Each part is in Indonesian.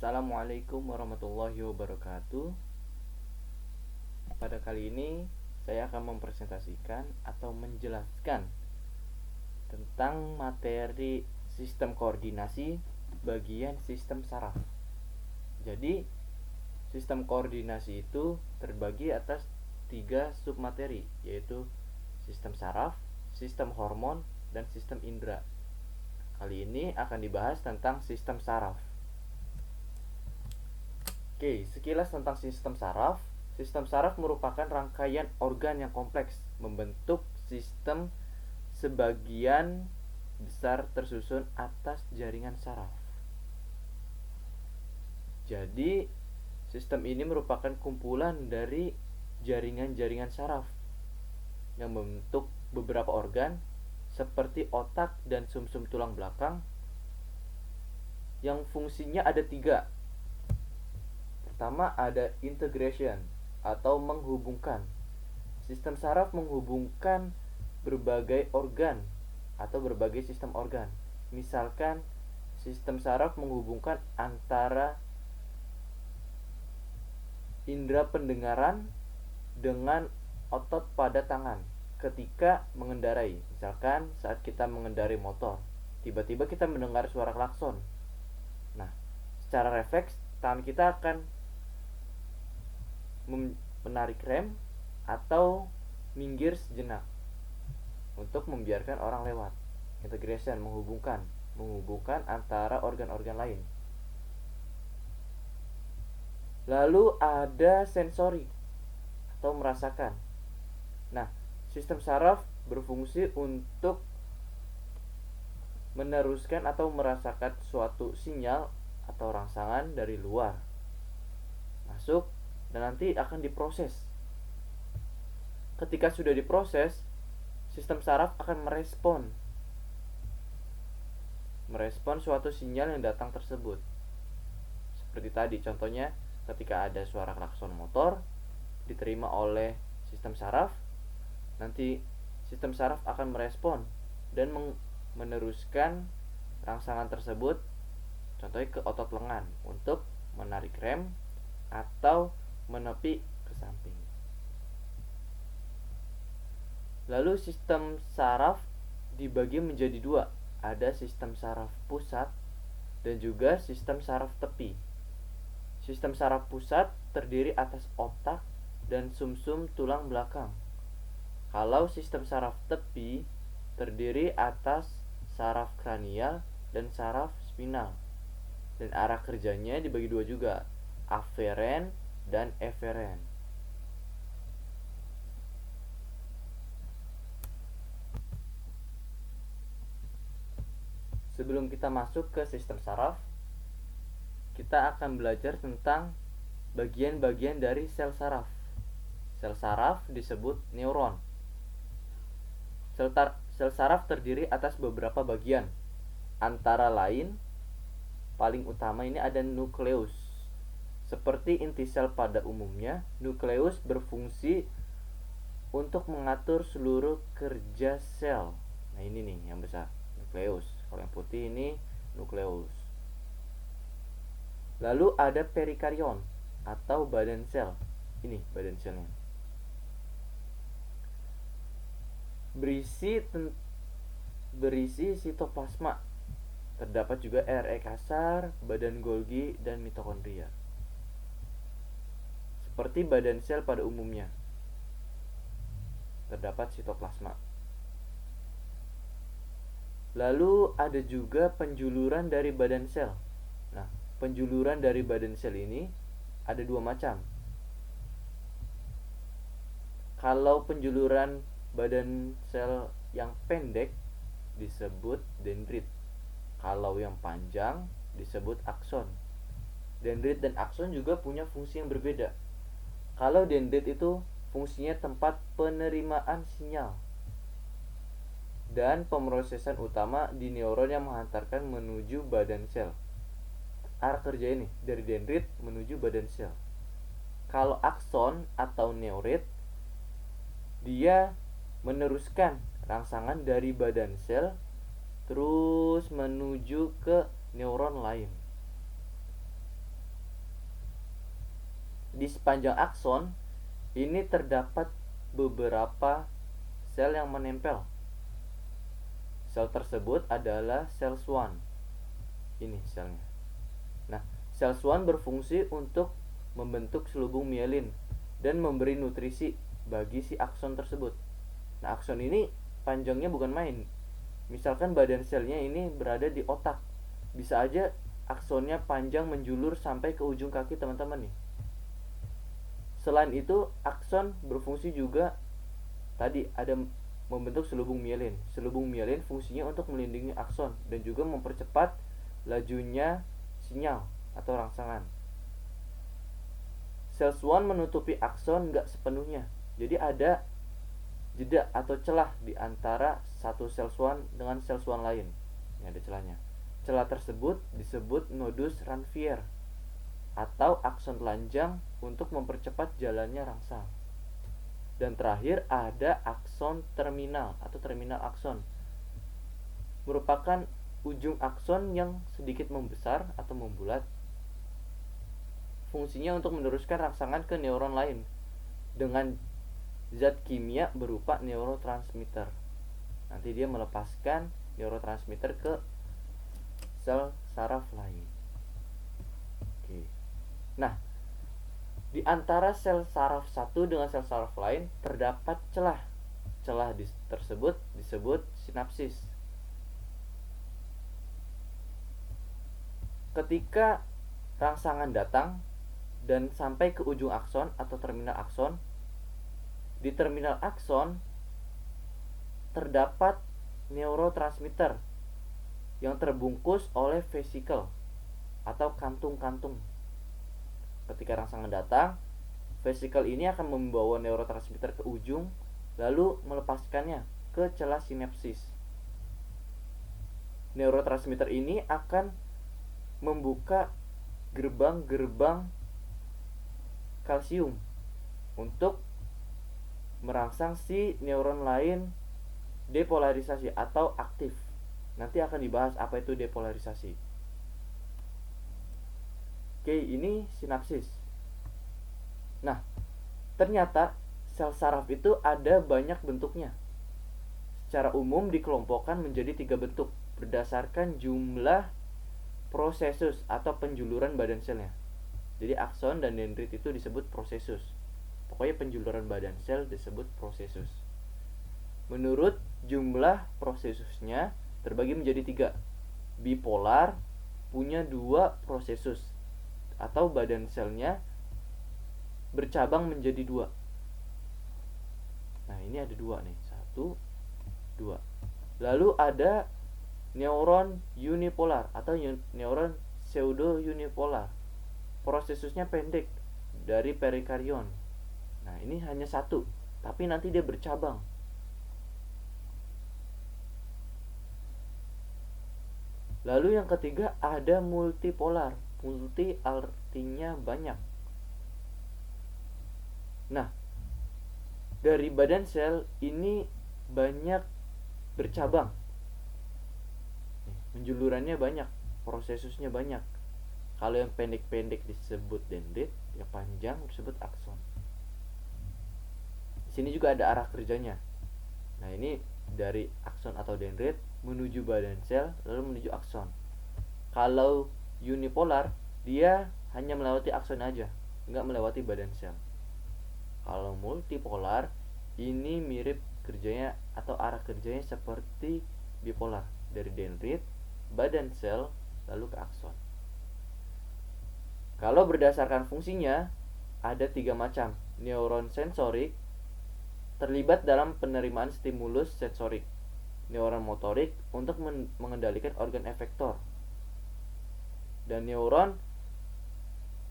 Assalamualaikum warahmatullahi wabarakatuh. Pada kali ini saya akan mempresentasikan atau menjelaskan tentang materi sistem koordinasi bagian sistem saraf. Jadi, sistem koordinasi itu terbagi atas 3 submateri, yaitu sistem saraf, sistem hormon, dan sistem indera. Kali ini akan dibahas tentang sistem saraf. Oke, sekilas tentang sistem saraf. Sistem saraf merupakan rangkaian organ yang kompleks, membentuk sistem sebagian besar tersusun atas jaringan saraf. Jadi, sistem ini merupakan kumpulan dari jaringan-jaringan saraf yang membentuk beberapa organ seperti otak dan sumsum tulang belakang yang fungsinya ada 3. Pertama ada integration atau menghubungkan. Sistem saraf menghubungkan berbagai organ atau berbagai sistem organ. Misalkan sistem saraf menghubungkan antara indera pendengaran dengan otot pada tangan ketika mengendarai. Misalkan saat kita mengendarai motor, tiba-tiba kita mendengar suara klakson. Nah, secara refleks tangan kita akan menarik rem atau minggir sejenak untuk membiarkan orang lewat. Integration menghubungkan antara organ-organ lain. Lalu ada sensori atau merasakan. Nah, sistem saraf berfungsi untuk meneruskan atau merasakan suatu sinyal atau rangsangan dari luar masuk dan nanti akan diproses. Ketika sudah diproses, sistem saraf akan merespon suatu sinyal yang datang tersebut. Seperti tadi contohnya, ketika ada suara klakson motor diterima oleh sistem saraf, nanti sistem saraf akan merespon dan meneruskan rangsangan tersebut, contohnya ke otot lengan untuk menarik rem atau menepi ke samping. Lalu sistem saraf dibagi menjadi 2. Ada sistem saraf pusat dan juga sistem saraf tepi. Sistem saraf pusat terdiri atas otak dan sumsum tulang belakang. Kalau sistem saraf tepi terdiri atas saraf kranial dan saraf spinal. Dan arah kerjanya dibagi 2 juga, aferen dan eferen. Sebelum kita masuk ke sistem saraf, kita akan belajar tentang bagian-bagian dari sel saraf. Sel saraf disebut neuron. Sel saraf terdiri atas beberapa bagian, antara lain paling utama ini ada nukleus. Seperti inti sel pada umumnya, nukleus berfungsi untuk mengatur seluruh kerja sel. Nah, ini nih yang besar, nukleus. Kalau yang putih ini nukleus. Lalu ada perikarion atau badan sel. Ini badan selnya. Berisi sitoplasma. Terdapat juga RE kasar, badan Golgi, dan mitokondria. Seperti badan sel pada umumnya, terdapat sitoplasma. Lalu ada juga penjuluran dari badan sel. Nah, penjuluran dari badan sel ini ada 2 macam. Kalau penjuluran badan sel yang pendek disebut dendrit. Kalau yang panjang disebut akson. Dendrit dan akson juga punya fungsi yang berbeda. Kalau dendrit itu fungsinya tempat penerimaan sinyal dan pemrosesan utama di neuron yang menghantarkan menuju badan sel. Arah kerja ini dari dendrit menuju badan sel. Kalau akson atau neurit, dia meneruskan rangsangan dari badan sel terus menuju ke neuron lain. di sepanjang akson ini terdapat beberapa sel yang menempel. Sel tersebut adalah sel Schwann. Ini selnya. Nah, sel Schwann berfungsi untuk membentuk selubung mielin dan memberi nutrisi bagi si akson tersebut. Nah, akson ini panjangnya bukan main. Misalkan badan selnya ini berada di otak, bisa aja aksonnya panjang menjulur sampai ke ujung kaki teman-teman nih. Selain itu, akson berfungsi juga tadi ada membentuk selubung mielin. Selubung mielin fungsinya untuk melindungi akson dan juga mempercepat lajunya sinyal atau rangsangan. Sel Schwann menutupi akson nggak sepenuhnya, jadi ada jeda atau celah di antara satu sel Schwann dengan sel Schwann lain. Ini ada celahnya. Celah tersebut disebut nodus Ranvier atau akson telanjang untuk mempercepat jalannya rangsang. Dan terakhir ada akson terminal atau terminal akson. Merupakan ujung akson yang sedikit membesar atau membulat. Fungsinya untuk meneruskan rangsangan ke neuron lain dengan zat kimia berupa neurotransmitter. Nanti dia melepaskan neurotransmitter ke sel saraf lain. Oke. Nah, di antara sel saraf satu dengan sel saraf lain terdapat celah. Celah tersebut disebut sinapsis. Ketika rangsangan datang dan sampai ke ujung akson atau terminal akson, di terminal akson terdapat neurotransmitter yang terbungkus oleh vesikel atau kantung-kantung. Ketika rangsangan datang, vesikel ini akan membawa neurotransmitter ke ujung, lalu melepaskannya ke celah sinapsis. Neurotransmitter ini akan membuka gerbang-gerbang kalsium untuk merangsang si neuron lain depolarisasi atau aktif. Nanti akan dibahas apa itu depolarisasi. Oke, ini sinapsis. Nah, ternyata sel saraf itu ada banyak bentuknya. Secara umum dikelompokkan menjadi 3 bentuk berdasarkan jumlah prosesus atau penjuluran badan selnya. Jadi akson dan dendrit itu disebut prosesus. Pokoknya penjuluran badan sel disebut prosesus. Menurut jumlah prosesusnya terbagi menjadi 3. Bipolar punya 2 prosesus atau badan selnya bercabang menjadi 2. Nah, ini ada 2 nih. 1, 2. Lalu ada neuron unipolar atau neuron pseudo unipolar. Prosesusnya pendek dari perikarion. Nah, ini hanya 1, tapi nanti dia bercabang. Lalu yang ketiga ada multipolar. Multi artinya banyak. Nah, dari badan sel ini banyak bercabang. Menjulurannya banyak, prosesusnya banyak. Kalau yang pendek-pendek disebut dendrit, yang panjang disebut akson. Di sini juga ada arah kerjanya. Nah, ini dari akson atau dendrit menuju badan sel lalu menuju akson. Kalau unipolar, dia hanya melewati akson aja, nggak melewati badan sel. Kalau multipolar, ini mirip kerjanya atau arah kerjanya seperti bipolar, dari dendrit, badan sel, lalu ke akson. Kalau berdasarkan fungsinya, ada 3 macam. Neuron sensorik terlibat dalam penerimaan stimulus sensorik. Neuron motorik untuk mengendalikan organ efektor. Dan neuron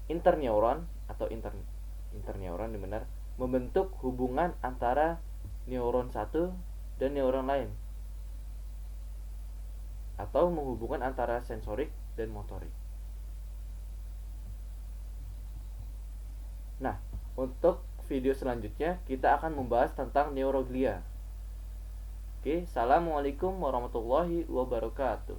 interneuron atau interneuron benar, membentuk hubungan antara neuron satu dan neuron lain, atau menghubungkan antara sensorik dan motorik. Nah, untuk video selanjutnya kita akan membahas tentang neuroglia. Oke, assalamualaikum warahmatullahi wabarakatuh.